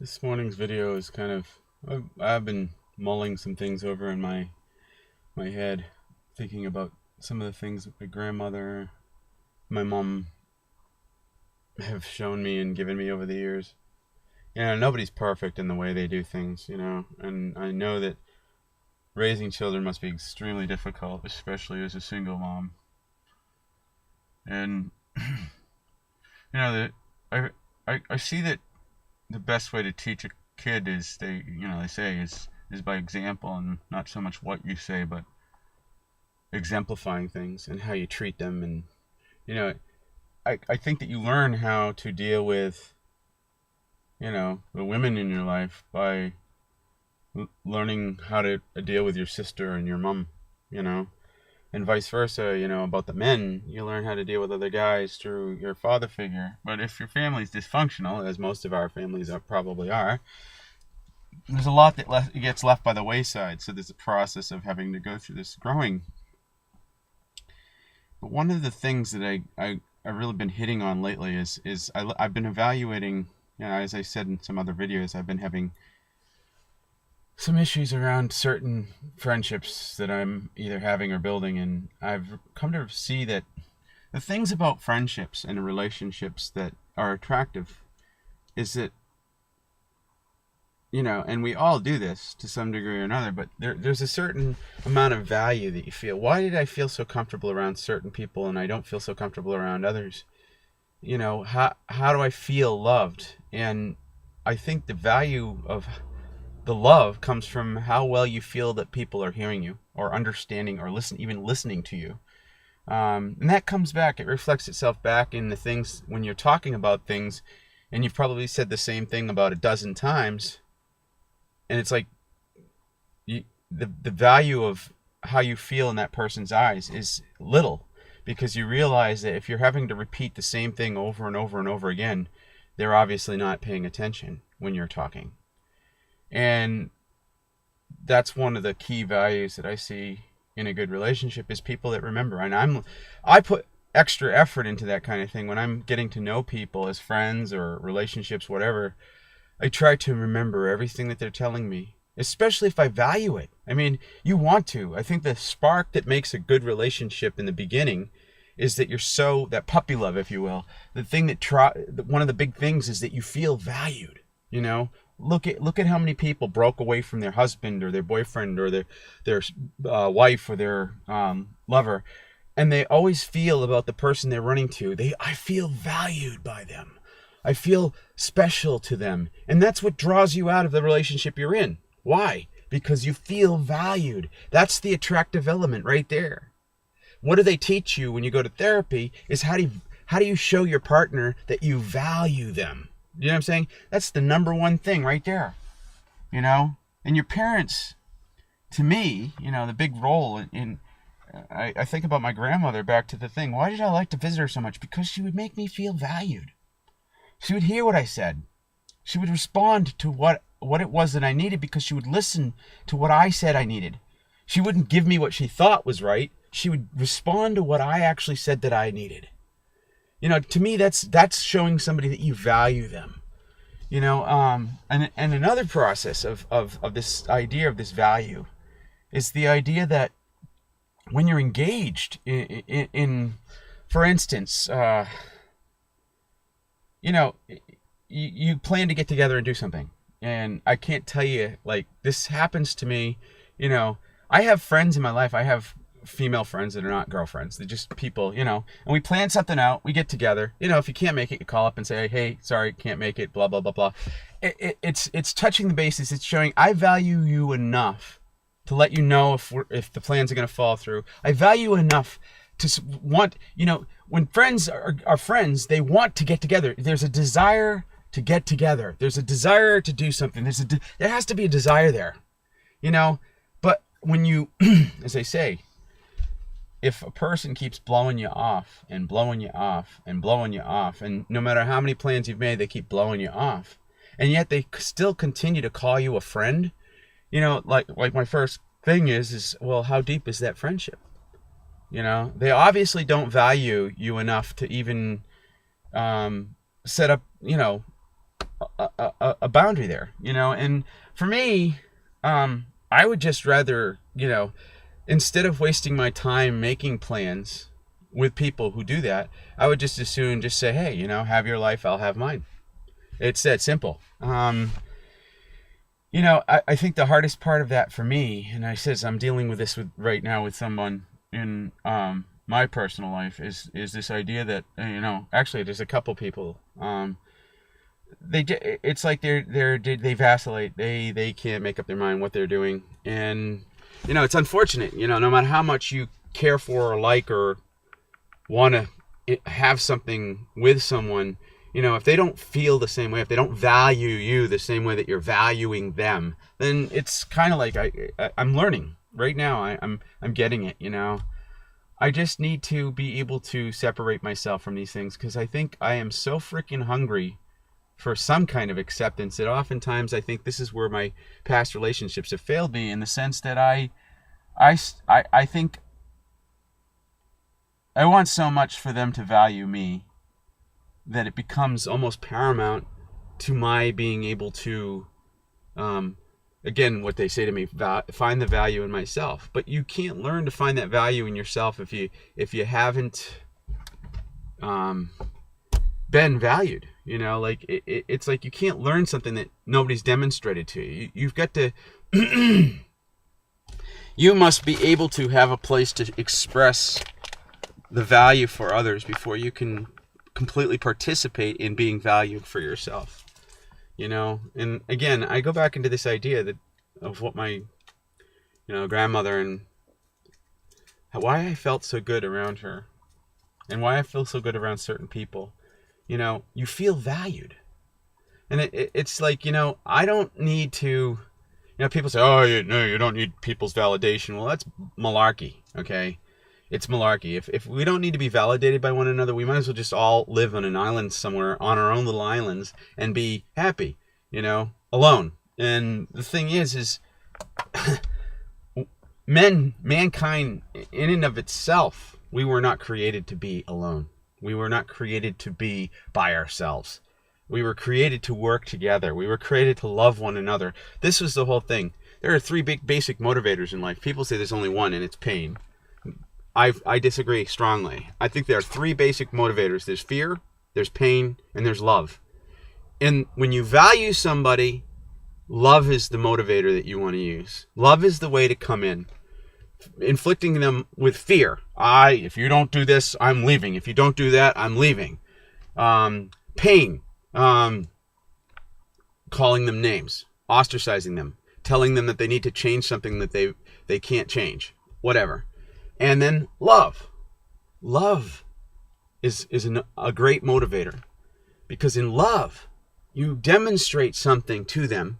This morning's video is I've been mulling some things over in my head, thinking about some of the things that my grandmother, my mom have shown me and given me over the years. Nobody's perfect in the way they do things, and I know that raising children must be extremely difficult, especially as a single mom. And that I see that the best way to teach a kid is they say is by example, and not so much what you say, but exemplifying things and how you treat them. And you know I think that you learn how to deal with the women in your life by learning how to deal with your sister and your mom, you know and vice versa. About the men, you learn how to deal with other guys through your father figure. But if your family's dysfunctional, as most of our families probably are, there's a lot that gets left by the wayside. So there's a process of having to go through this growing. But one of the things that I've really been hitting on lately is I've been evaluating, as I said in some other videos, I've been having some issues around certain friendships that I'm either having or building. And I've come to see that the things about friendships and relationships that are attractive is that, and we all do this to some degree or another, but there's a certain amount of value that you feel. Why did I feel so comfortable around certain people and I don't feel so comfortable around others? How do I feel loved? And I think the value of the love comes from how well you feel that people are hearing you or understanding or even listening to you. And that comes back, it reflects itself back in the things when you're talking about things, and you've probably said the same thing about a dozen times. And it's like the value of how you feel in that person's eyes is little, because you realize that if you're having to repeat the same thing over and over and over again, they're obviously not paying attention when you're talking. And that's one of the key values that I see in a good relationship, is people that remember. And I put extra effort into that kind of thing when I'm getting to know people as friends or relationships, whatever. I try to remember everything that they're telling me, especially if I value it. I mean, you want to. I think the spark that makes a good relationship in the beginning is that that puppy love, if you will. The thing one of the big things is that you feel valued. Look at how many people broke away from their husband or their boyfriend or their wife or their lover, and they always feel about the person they're running to. I feel valued by them. I feel special to them. And that's what draws you out of the relationship you're in. Why? Because you feel valued. That's the attractive element right there. What do they teach you when you go to therapy is how do you show your partner that you value them? You know what I'm saying? That's the number one thing right there. And your parents, to me, the big role I think about my grandmother, back to the thing. Why did I like to visit her so much? Because she would make me feel valued. She would hear what I said. She would respond to what it was that I needed, because she would listen to what I said I needed. She wouldn't give me what she thought was right. She would respond to what I actually said that I needed. To me, that's showing somebody that you value them. And another process of this idea of this value is the idea that when you're engaged in for instance, you plan to get together and do something. And I can't tell you, like, this happens to me. I have friends in my life. I have female friends that are not girlfriends. They're just people, and we plan something out. We get together. If you can't make it, you call up and say, hey, sorry, can't make it, blah, blah, blah, blah. It's touching the bases. It's showing I value you enough to let you know if the plans are going to fall through. I value you enough to want, when friends are friends, they want to get together. There's a desire to get together. There's a desire to do something. There has to be a desire there, But when you, as they say, if a person keeps blowing you off and blowing you off and blowing you off, and no matter how many plans you've made, they keep blowing you off, and yet they still continue to call you a friend, like my first thing is, well, how deep is that friendship? They obviously don't value you enough to even set up, a boundary there, and for me, I would just rather, instead of wasting my time making plans with people who do that, I would just as soon just say, hey, have your life, I'll have mine. It's that simple. I think the hardest part of that for me, and I says I'm dealing with this right now with someone in my personal life, is this idea that actually there's a couple people, it's like they vacillate, they can't make up their mind what they're doing, and it's unfortunate, no matter how much you care for or like or want to have something with someone, if they don't feel the same way, if they don't value you the same way that you're valuing them, then it's kind of like I'm learning right now. I'm getting it. I just need to be able to separate myself from these things, because I think I am so freaking hungry for some kind of acceptance that oftentimes I think this is where my past relationships have failed me, in the sense that I think I want so much for them to value me that it becomes almost paramount to my being able to, again, what they say to me, find the value in myself. But you can't learn to find that value in yourself if you haven't been valued. It's like you can't learn something that nobody's demonstrated to you. You've got to you must be able to have a place to express the value for others before you can completely participate in being valued for yourself. And again, I go back into this idea of what my grandmother, and why I felt so good around her, and why I feel so good around certain people. You feel valued, and it's like, I don't need to, people say, oh, you don't need people's validation. Well, that's malarkey. Okay, it's malarkey. If we don't need to be validated by one another, we might as well just all live on an island somewhere, on our own little islands, and be happy, alone. And the thing is mankind in and of itself, we were not created to be alone. We were not created to be by ourselves. We were created to work together. We were created to love one another. This was the whole thing. There are three big basic motivators in life. People say there's only one, and it's pain. I disagree strongly. I think there are three basic motivators. There's fear, there's pain, and there's love. And when you value somebody, love is the motivator that you want to use. Love is the way to come in. Inflicting them with fear. If you don't do this, I'm leaving. If you don't do that, I'm leaving. Pain. Calling them names. Ostracizing them. Telling them that they need to change something that they can't change. Whatever. And then love. Love is a great motivator. Because in love, you demonstrate something to them.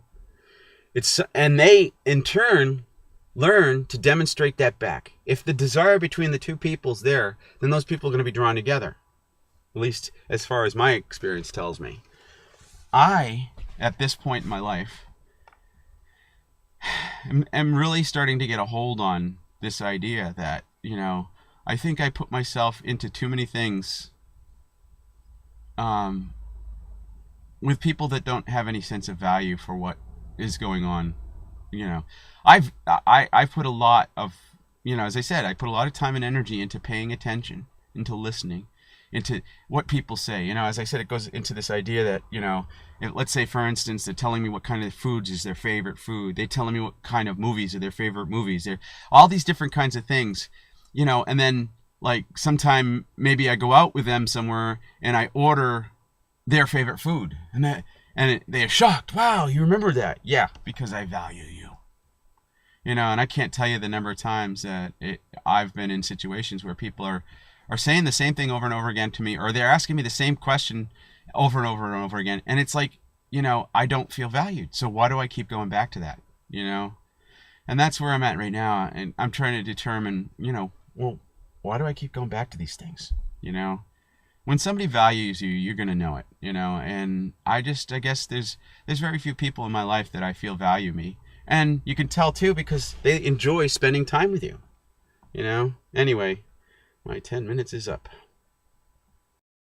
And they, in turn, learn to demonstrate that back. If the desire between the two people's there, then those people are going to be drawn together. At least as far as my experience tells me. I, at this point in my life, am really starting to get a hold on this idea that, I think I put myself into too many things with people that don't have any sense of value for what is going on. I've put a lot of, as I said, I put a lot of time and energy into paying attention, into listening, into what people say. As I said, it goes into this idea that, let's say, for instance, they're telling me what kind of foods is their favorite food. They're telling me what kind of movies are their favorite movies. They're all these different kinds of things, and then like sometime maybe I go out with them somewhere and I order their favorite food, and they're shocked. Wow, you remember that? Yeah, because I value you. And I can't tell you the number of times that I've been in situations where people are saying the same thing over and over again to me, or they're asking me the same question over and over and over again. And it's like, I don't feel valued. So why do I keep going back to that? And that's where I'm at right now. And I'm trying to determine, well, why do I keep going back to these things? When somebody values you, you're going to know it, and I guess there's very few people in my life that I feel value me. And you can tell too, because they enjoy spending time with you, Anyway, my 10 minutes is up.